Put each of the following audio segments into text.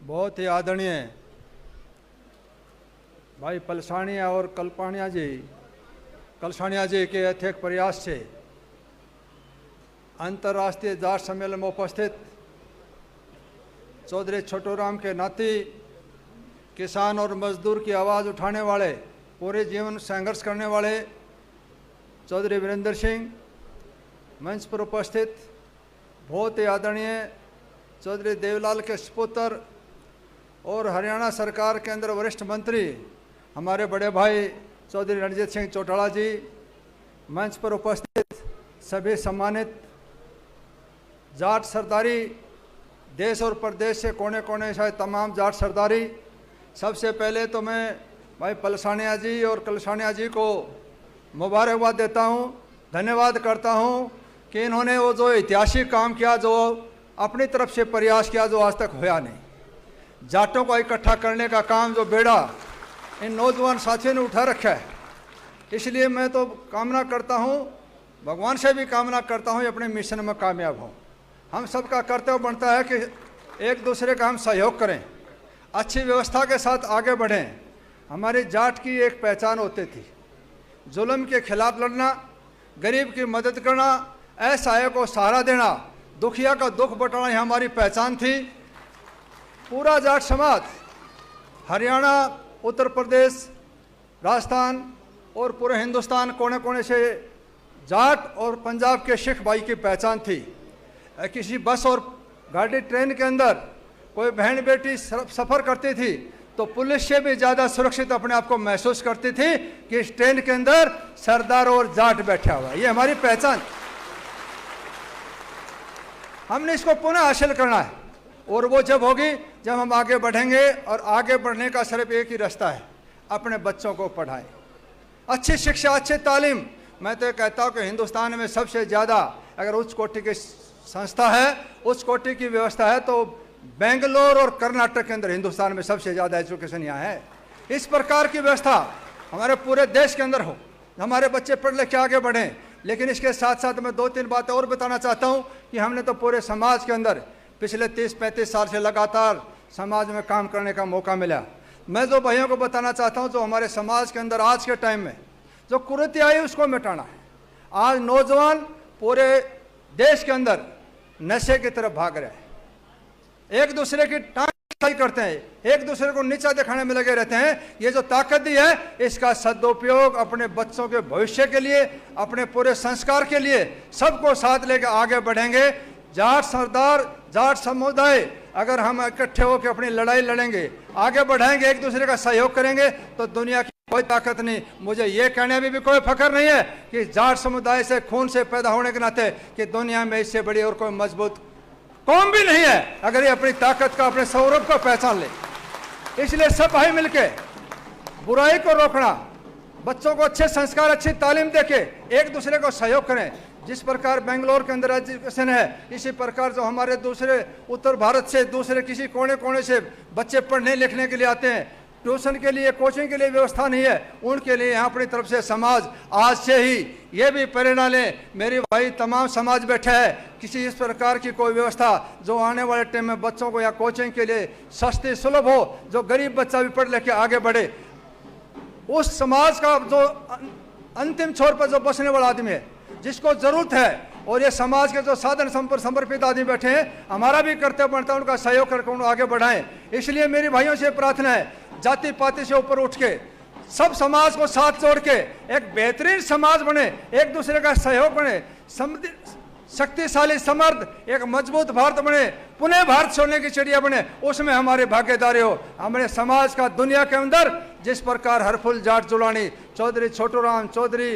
बहुत ही आदरणीय भाई पलसाणिया और कलसाणिया जी के अथक प्रयास से अंतर्राष्ट्रीय जाट सम्मेलन में उपस्थित चौधरी छोटूराम के नाती किसान और मजदूर की आवाज़ उठाने वाले, पूरे जीवन संघर्ष करने वाले चौधरी वीरेंद्र सिंह, मंच पर उपस्थित बहुत ही आदरणीय चौधरी देवलाल के सपुत्र और हरियाणा सरकार के अंदर वरिष्ठ मंत्री हमारे बड़े भाई चौधरी रणजीत सिंह चौटाला जी, मंच पर उपस्थित सभी सम्मानित जाट सरदारी, देश और प्रदेश से कोने कोने से तमाम जाट सरदारी, सबसे पहले तो मैं भाई पलसाणिया जी और कलसाणिया जी को मुबारकबाद देता हूं, धन्यवाद करता हूं कि इन्होंने वो जो ऐतिहासिक काम किया, जो अपनी तरफ से प्रयास किया, जो आज तक होया नहीं। जाटों को इकट्ठा करने का काम, जो बेड़ा इन नौजवान साथियों ने उठा रखा है, इसलिए मैं तो कामना करता हूं, भगवान से भी कामना करता हूं अपने मिशन में कामयाब हों। हम सबका कर्तव्य बनता है कि एक दूसरे का हम सहयोग करें, अच्छी व्यवस्था के साथ आगे बढ़ें। हमारी जाट की एक पहचान होती थी, जुल्म के खिलाफ लड़ना, गरीब की मदद करना, असहाय को सहारा देना, दुखिया का दुख बटाना, यह हमारी पहचान थी। पूरा जाट समाज हरियाणा, उत्तर प्रदेश, राजस्थान और पूरे हिंदुस्तान कोने कोने से जाट और पंजाब के सिख भाई की पहचान थी। किसी बस और गाड़ी, ट्रेन के अंदर कोई बहन बेटी सफ़र करती थी तो पुलिस से भी ज़्यादा सुरक्षित अपने आप को महसूस करती थी कि इस ट्रेन के अंदर सरदार और जाट बैठा हुआ है। ये हमारी पहचान, हमने इसको पुनः हासिल करना है और वो जब होगी जब हम आगे बढ़ेंगे। और आगे बढ़ने का सिर्फ एक ही रास्ता है, अपने बच्चों को पढ़ाएं, अच्छी शिक्षा, अच्छी तालीम। मैं तो कहता हूँ कि हिंदुस्तान में सबसे ज़्यादा अगर उच्च कोटि की संस्था है, उच्च कोटि की व्यवस्था है तो बेंगलोर और कर्नाटक के अंदर हिंदुस्तान में सबसे ज़्यादा एजुकेशन यहाँ है। इस प्रकार की व्यवस्था हमारे पूरे देश के अंदर हो, हमारे बच्चे पढ़ लिख के आगे बढ़ें। लेकिन इसके साथ साथ मैं 2-3 बातें और बताना चाहता हूँ कि हमने तो पूरे समाज के अंदर पिछले 30-35 साल से लगातार समाज में काम करने का मौका मिला। मैं जो भाइयों को बताना चाहता हूँ, जो हमारे समाज के अंदर आज के टाइम में जो कुरीति आई उसको मिटाना है। आज नौजवान पूरे देश के अंदर नशे की तरफ भाग रहे हैं, एक दूसरे की टांग करते हैं, एक दूसरे को नीचा दिखाने में लगे रहते हैं। ये जो ताकत दी है, इसका सदुपयोग अपने बच्चों के भविष्य के लिए, अपने पूरे संस्कार के लिए सबको साथ लेकर आगे बढ़ेंगे। जाट सरदार, जाट समुदाय अगर हम इकट्ठे होकर अपनी लड़ाई लड़ेंगे, आगे बढ़ाएंगे, एक दूसरे का सहयोग करेंगे तो दुनिया की कोई ताकत नहीं। मुझे ये कहने में भी कोई फख्र नहीं है कि जाट समुदाय से खून से पैदा होने के नाते कि दुनिया में इससे बड़ी और कोई मजबूत कौम भी नहीं है अगर ये अपनी ताकत का, अपने सौरभ को पहचान ले। इसलिए सब भाई मिलके बुराई को रोकना, बच्चों को अच्छे संस्कार, अच्छी तालीम देके एक दूसरे को सहयोग करें। जिस प्रकार बेंगलोर के अंदर एजुकेशन है, इसी प्रकार जो हमारे दूसरे उत्तर भारत से, दूसरे किसी कोने कोने से बच्चे पढ़ने लिखने के लिए आते हैं, ट्यूशन के लिए, कोचिंग के लिए व्यवस्था नहीं है, उनके लिए यहाँ अपनी तरफ से समाज आज से ही ये भी प्रेरणा लें। मेरे भाई तमाम समाज बैठे है, किसी इस प्रकार की कोई व्यवस्था जो आने वाले टाइम में बच्चों को या कोचिंग के लिए सस्ती सुलभ हो, जो गरीब बच्चा भी पढ़ लेके आगे बढ़े। उस समाज का जो अंतिम छोर पर जो बसने वाला आदमी है, जिसको जरूरत है, और ये समाज के जो साधन समर्पित आदमी बैठे हैं, हमारा भी कर्तव्य बनता है उनका सहयोग करके उनको आगे बढ़ाएं। इसलिए मेरी भाइयों से प्रार्थना है, जाति पाति से ऊपर उठ के सब समाज को साथ जोड़ के एक बेहतरीन समाज बने, एक दूसरे का सहयोग बने, शक्तिशाली, समर्थ, एक मजबूत भारत बने, पुनः भारत सोने की चिड़िया बने, उसमें हमारी भागीदारी हो। हमारे समाज का दुनिया के अंदर जिस प्रकार हरफुल जाट जुलानी, चौधरी छोटूराम, चौधरी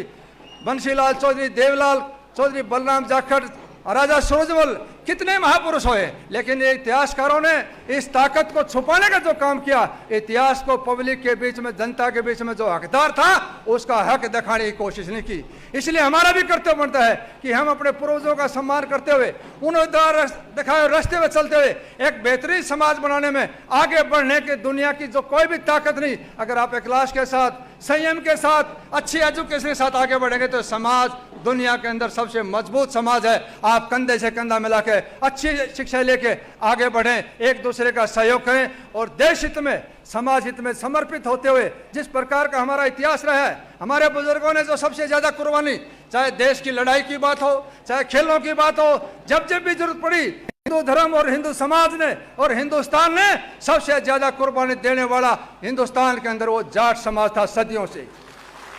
बंशीलाल, चौधरी देवलाल, चौधरी बलराम जाखड़, राजा सूरजमल, कितने महापुरुष हुए, लेकिन ये इतिहासकारों ने इस ताकत को छुपाने का जो काम किया, इतिहास को पब्लिक के बीच में, जनता के बीच में जो हकदार था उसका हक दिखाने की कोशिश नहीं की। इसलिए हमारा भी कर्तव्य बनता है कि हम अपने पूर्वजों का सम्मान करते हुए, उन्हें द्वारा दिखाए रास्ते में चलते हुए एक बेहतरीन समाज बनाने में आगे बढ़ने की दुनिया की जो कोई भी ताकत नहीं, अगर आप इखलास के साथ, संयम के साथ, अच्छी एजुकेशन के साथ आगे बढ़ेंगे तो समाज दुनिया के अंदर सबसे मजबूत समाज है। आप कंधे से कंधा मिला के है, अच्छी शिक्षा लेके आगे बढ़ें, एक दूसरे का सहयोग करें और देश हित में, समाज हित में समर्पित होते हुए जिस प्रकार का हमारा इतिहास रहा है, हमारे बुजुर्गों ने जो सबसे ज्यादा कुर्बानी, चाहे देश की लड़ाई की बात हो, चाहे खेलों की बात हो, जब जब भी जरूरत पड़ी, हिंदू धर्म और हिंदू समाज ने और हिंदुस्तान ने सबसे ज्यादा कुर्बानी देने वाला हिंदुस्तान के अंदर वो जाट समाज था सदियों से।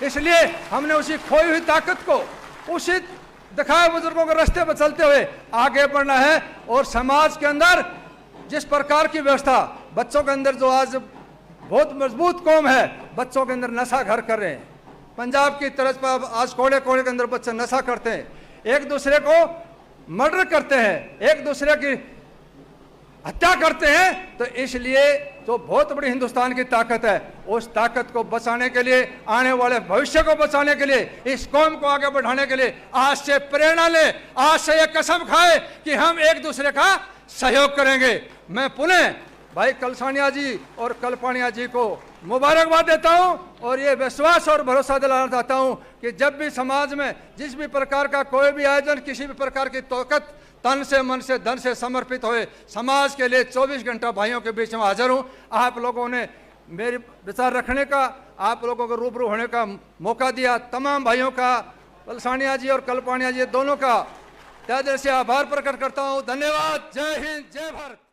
इसलिए हमने उसी खोई हुई ताकत को, उसी दिखाए बुजुर्गों के रास्ते पर चलते हुए आगे बढ़ना है। और समाज के अंदर जिस प्रकार की व्यवस्था, बच्चों के अंदर जो आज बहुत मजबूत कौम है, बच्चों के अंदर नशा घर कर रहे हैं, पंजाब की तरफ पर आज कोने कोने के अंदर बच्चे नशा करते हैं, एक दूसरे को मर्डर करते हैं, एक दूसरे की हत्या करते हैं। तो इसलिए जो बहुत बड़ी हिंदुस्तान की ताकत है, उस ताकत को बचाने के लिए, आने वाले भविष्य को बचाने के लिए, इस कौम को आगे बढ़ाने के लिए आज से प्रेरणा ले, आज से ये कसम खाए कि हम एक दूसरे का सहयोग करेंगे। मैं पुनः भाई कलसानिया जी और कलपानिया जी को मुबारकबाद देता हूं और ये विश्वास और भरोसा दिलाना चाहता हूं कि जब भी समाज में जिस भी प्रकार का कोई भी आयोजन, किसी भी प्रकार की ताकत तन से, मन से, धन से समर्पित हुए, समाज के लिए 24 घंटा भाइयों के बीच में हाजिर हूं। आप लोगों ने मेरे विचार रखने का, आप लोगों को रूबरू होने का मौका दिया, तमाम भाइयों का, कलसानिया जी और कलपानिया जी दोनों का तहे दिल से आभार प्रकट करता हूं। धन्यवाद। जय हिंद, जय भारत।